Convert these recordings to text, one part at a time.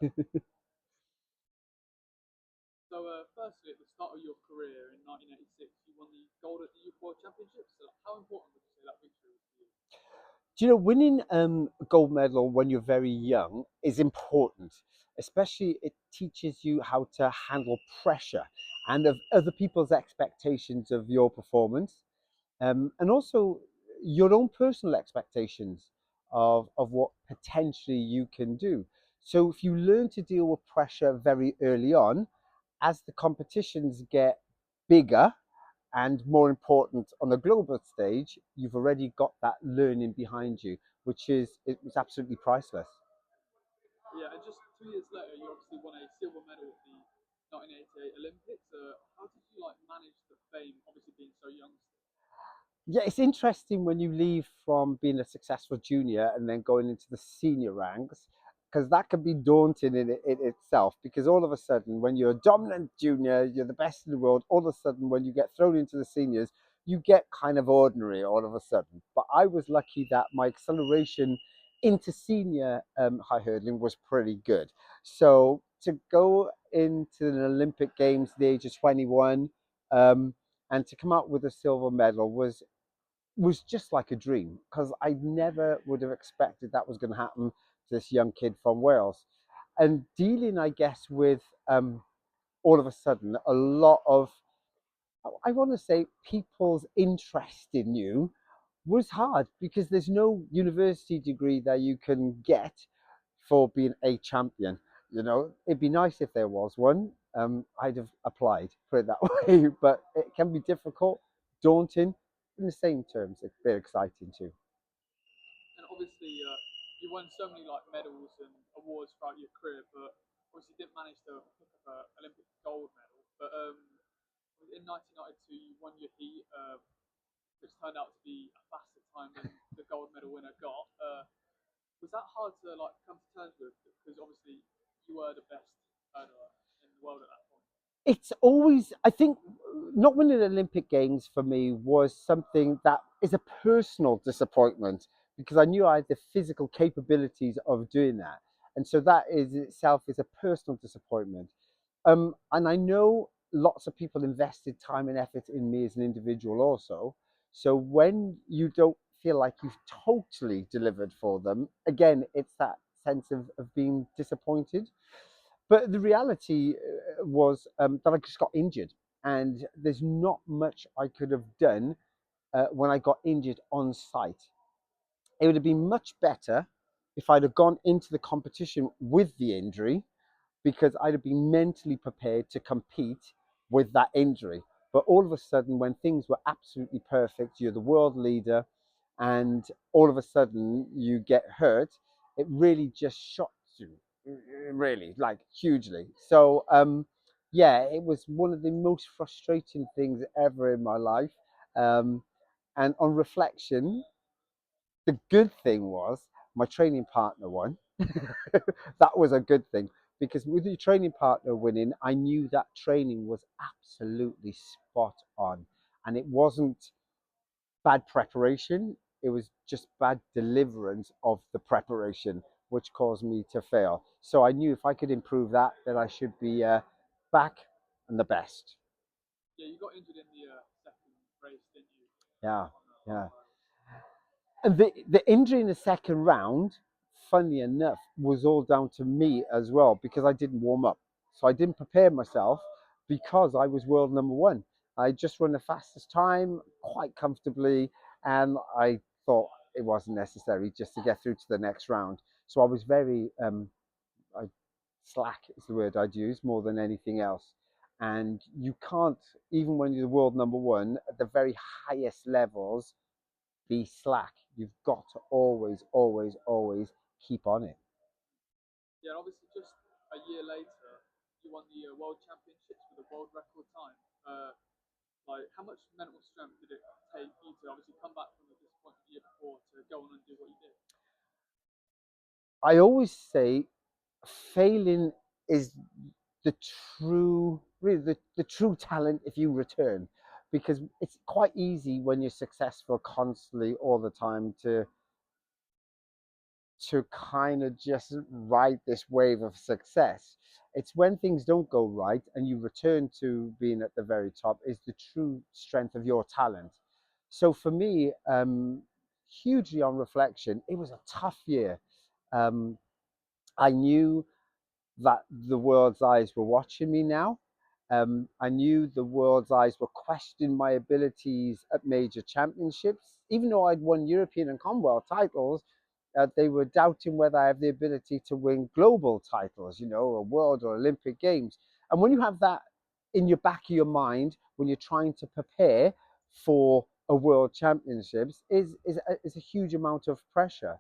So, firstly, at the start of your career in 1986, you won the gold at the Youth World Championships. So how important would you say that victory was for you? Do you know, winning a gold medal when you're very young is important, especially it teaches you how to handle pressure and of other people's expectations of your performance, and also your own personal expectations of what potentially you can do. So if you learn to deal with pressure very early on, as the competitions get bigger and more important on the global stage, you've already got that learning behind you, which is it was absolutely priceless. Yeah, and just 2 years later, you obviously won a silver medal at the 1988 Olympics. How did you like manage the fame, obviously being so young? Yeah, it's interesting when you leave from being a successful junior and then going into the senior ranks, because that can be daunting in itself. Because all of a sudden, when you're a dominant junior, you're the best in the world. All of a sudden, when you get thrown into the seniors, you get kind of ordinary all of a sudden. But I was lucky that my acceleration into senior high hurdling was pretty good. So to go into an Olympic Games at the age of 21, um, and to come out with a silver medal was just like a dream, because I never would have expected that was going to happen to this young kid from Wales. And dealing, I guess, with all of a sudden a lot of, I want to say, people's interest in you was hard, because there's no university degree that you can get for being a champion. You know, it'd be nice if there was one. I'd have applied, put it that way, but it can be difficult, daunting. In the same terms, it's very exciting too. And obviously, you won so many like medals and awards throughout your career, but obviously didn't manage to pick up an Olympic gold medal. But in 1992, you won your heat, which turned out to be a faster time than the gold medal winner got. Was that hard to like come to terms with? Because obviously you were the best hurdler in the world at that point. It's always, I think, not winning the Olympic Games for me was something that is a personal disappointment, because I knew I had the physical capabilities of doing that. And so that is itself is a personal disappointment. And I know lots of people invested time and effort in me as an individual also. So when you don't feel like you've totally delivered for them, again, it's that sense of being disappointed. But the reality was that I just got injured, and there's not much I could have done when I got injured on site. It would have been much better if I'd have gone into the competition with the injury, because I'd have been mentally prepared to compete with that injury. But all of a sudden, when things were absolutely perfect, you're the world leader, and all of a sudden you get hurt, it really just shocks you, really, like hugely. So, yeah, it was one of the most frustrating things ever in my life. Um, and on reflection, the good thing was my training partner won. That was a good thing, because with the training partner winning, I knew that training was absolutely spot on, and it wasn't bad preparation. It was just bad deliverance of the preparation, which caused me to fail. So I knew if I could improve that, then I should be back and the best. Yeah, you got injured in the second race, didn't you? Yeah, On the yeah. last hurdle. And the injury in the second round, funnily enough, was all down to me as well, because I didn't warm up. So I didn't prepare myself, because I was world number one. I just run the fastest time quite comfortably, and I thought it wasn't necessary just to get through to the next round. So I was very I, slack is the word I'd use more than anything else. And you can't, even when you're the world number one, at the very highest levels, be slack. You've got to always, always, always keep on it. Yeah, and obviously just a year later, you won the World Championships with a world record time. Like, how much mental strength did it take you to obviously come back from the disappointment the year before to go on and do what you did? I always say failing is the true, really the true talent if you return, because it's quite easy when you're successful constantly all the time to kind of just ride this wave of success. It's when things don't go right and you return to being at the very top is the true strength of your talent. So for me, hugely on reflection, it was a tough year. Um, I knew that the world's eyes were watching me now. I knew the world's eyes were questioning my abilities at major championships. Even though I'd won European and Commonwealth titles, they were doubting whether I have the ability to win global titles, a world or Olympic Games. And when you have that in your back of your mind, when you're trying to prepare for a world championships, is a huge amount of pressure.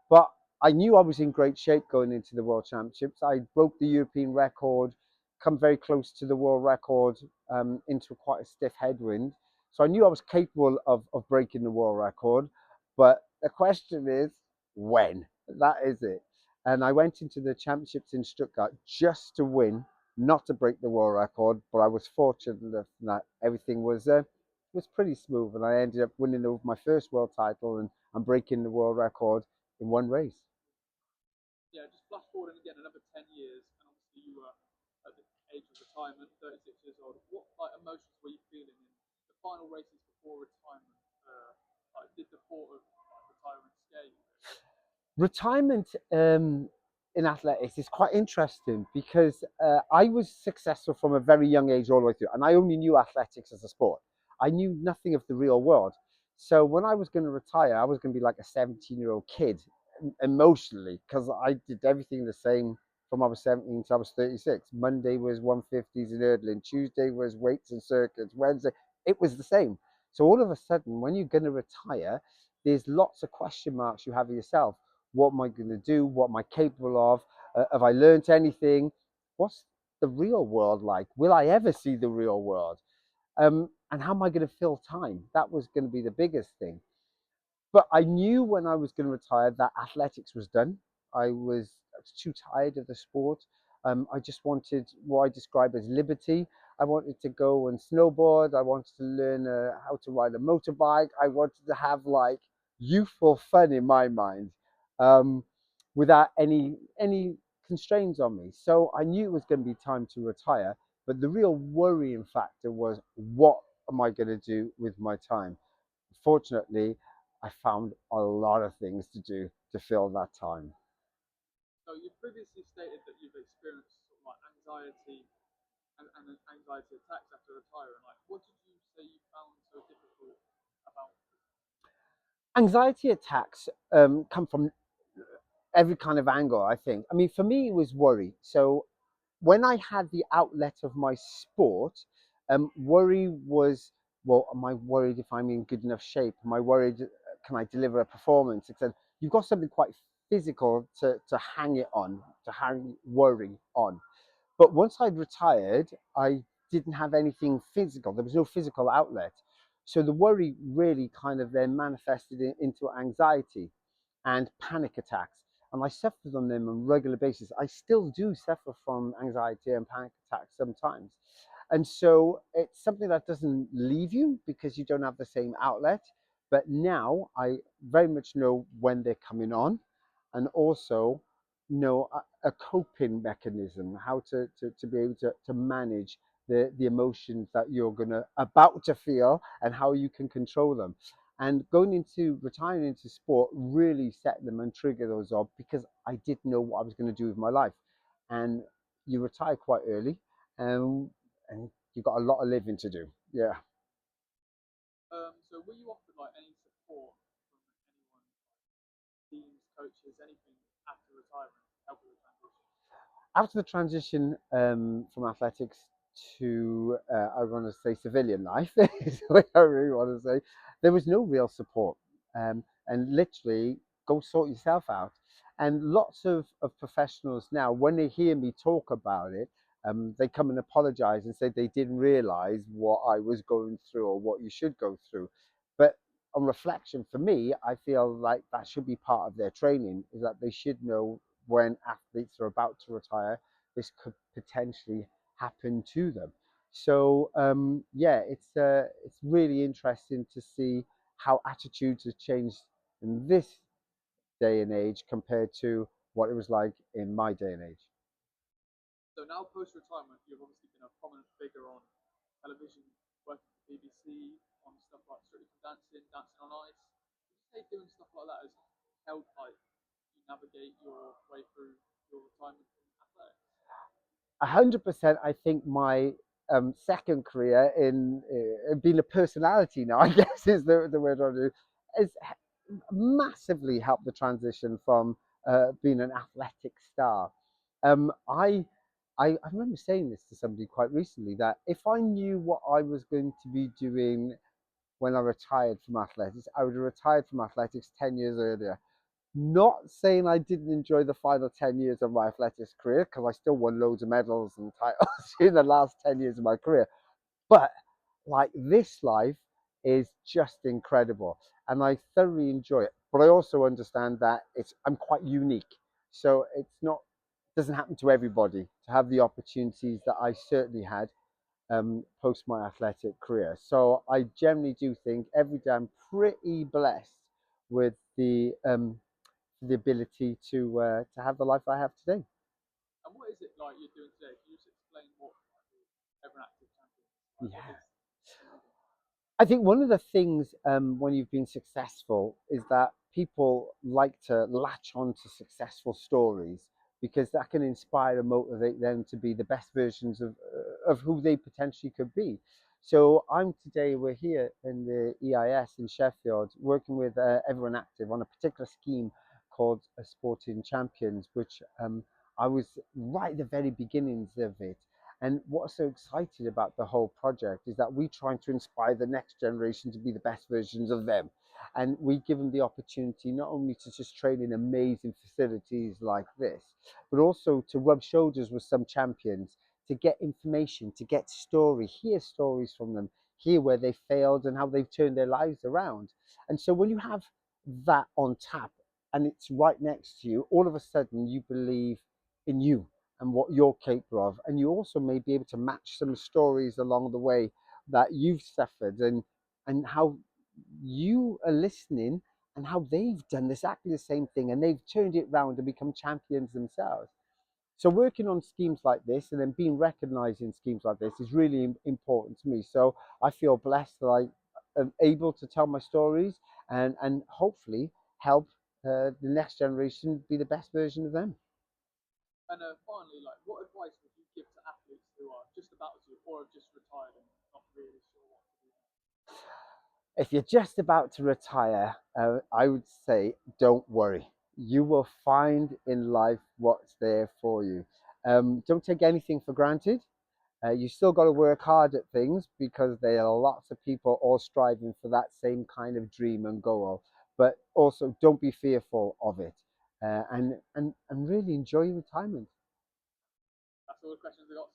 But I knew I was in great shape going into the World Championships. I broke the European record, come very close to the world record into quite a stiff headwind. So I knew I was capable of breaking the world record. But the question is, when? That is it. And I went into the championships in Stuttgart just to win, not to break the world record. But I was fortunate that everything was pretty smooth, and I ended up winning my first world title and breaking the world record in one race. Yeah, just flash forward and again another 10 years, and obviously you were at the age of retirement, 36 years old. What like emotions were you feeling in the final races before retirement? Like, did the thought of like, retirement scare you? Retirement in athletics is quite interesting because I was successful from a very young age all the way through, and I only knew athletics as a sport. I knew nothing of the real world. So when I was going to retire, I was going to be like a 17-year-old kid emotionally because I did everything the same from I was 17 to I was 36. Monday was 150s and hurdling, Tuesday was weights and circuits, Wednesday, it was the same. So all of a sudden, when you're going to retire, there's lots of question marks you have of yourself. What am I going to do? What am I capable of? Have I learned anything? What's the real world like? Will I ever see the real world? And how am I going to fill time? That was going to be the biggest thing. But I knew when I was going to retire that athletics was done. I was too tired of the sport. I just wanted what I describe as liberty. I wanted to go and snowboard. I wanted to learn how to ride a motorbike. I wanted to have like youthful fun in my mind, um, without any constraints on me. So I knew it was going to be time to retire. But the real worrying factor was, what am I going to do with my time? Fortunately, I found a lot of things to do to fill that time. So you previously stated that you've experienced sort of like anxiety and anxiety attacks after retiring. Like, what did you say you found so difficult about? Anxiety attacks come from every kind of angle, I think. I mean, for me, it was worry. So when I had the outlet of my sport, worry was, well, am I worried if I'm in good enough shape? Am I worried, can I deliver a performance? Etc. You've got something quite physical to hang it on, to hang worry on. But once I'd retired, I didn't have anything physical. There was no physical outlet. So the worry really kind of then manifested into anxiety and panic attacks. And I suffered from them on a regular basis. I still do suffer from anxiety and panic attacks sometimes. And so it's something that doesn't leave you because you don't have the same outlet. But now I very much know when they're coming on, and also know a coping mechanism, how to be able to manage the emotions that you're gonna about to feel and how you can control them. And going into retiring into sport really set them and trigger those off because I didn't know what I was going to do with my life. And you retire quite early, and you've got a lot of living to do. Yeah. So were you offered like any support from anyone, teams, coaches, anything after retirement, help with the transition? After the transition from athletics to, I want to say, civilian life, is what I really want to say, there was no real support. And literally, go sort yourself out. And lots of professionals now, when they hear me talk about it, they come and apologize and say they didn't realize what I was going through or what you should go through. But on reflection, for me, I feel like that should be part of their training, is that they should know when athletes are about to retire, this could potentially happen to them. So yeah, it's really interesting to see how attitudes have changed in this day and age compared to what it was like in my day and age. So now, post retirement, you've obviously been a prominent figure on television, working for BBC on stuff like Strictly Come Dancing, Dancing on Ice. Would you say doing stuff like that has helped like you navigate your way through your retirement from athletics? 100%. I think my second career in being a personality now, I guess is the word I do, is massively helped the transition from being an athletic star. Um, I, I remember saying this to somebody quite recently that if I knew what I was going to be doing when I retired from athletics, I would have retired from athletics 10 years earlier. Not saying I didn't enjoy the final 10 years of my athletics career, because I still won loads of medals and titles in the last 10 years of my career. But like this life is just incredible and I thoroughly enjoy it. But I also understand that I'm quite unique. So it's not doesn't happen to everybody to have the opportunities that I certainly had post my athletic career. So I generally do think every day I'm pretty blessed with the ability to have the life I have today. And what is it like you're doing today? Can you just explain what like, the Ever Active Champions like? What Yeah. is amazing? I think one of the things when you've been successful is that people like to latch on to successful stories because that can inspire and motivate them to be the best versions of who they potentially could be. So we're here in the EIS in Sheffield working with Everyone Active on a particular scheme called Sporting Champions, which I was right at the very beginnings of it. And what's so exciting about the whole project is that we try to inspire the next generation to be the best versions of them. And we give them the opportunity not only to just train in amazing facilities like this, but also to rub shoulders with some champions, to get information, to get story, hear stories from them, hear where they failed and how they've turned their lives around. And so when you have that on tap and it's right next to you, all of a sudden you believe in you and what you're capable of. And you also may be able to match some stories along the way that you've suffered and how you are listening and how they've done exactly the same thing and they've turned it round and become champions themselves. So working on schemes like this and then being recognized in schemes like this is really important to me. So I feel blessed that I am able to tell my stories and hopefully help the next generation be the best version of them. And finally, like, what advice would you give to athletes who are just about to or have just retired and not really sure what to do next? If you're just about to retire, I would say don't worry. You will find in life what's there for you. Don't take anything for granted. You still got to work hard at things because there are lots of people all striving for that same kind of dream and goal. But also, don't be fearful of it, and really enjoy your retirement. That's all the questions I got.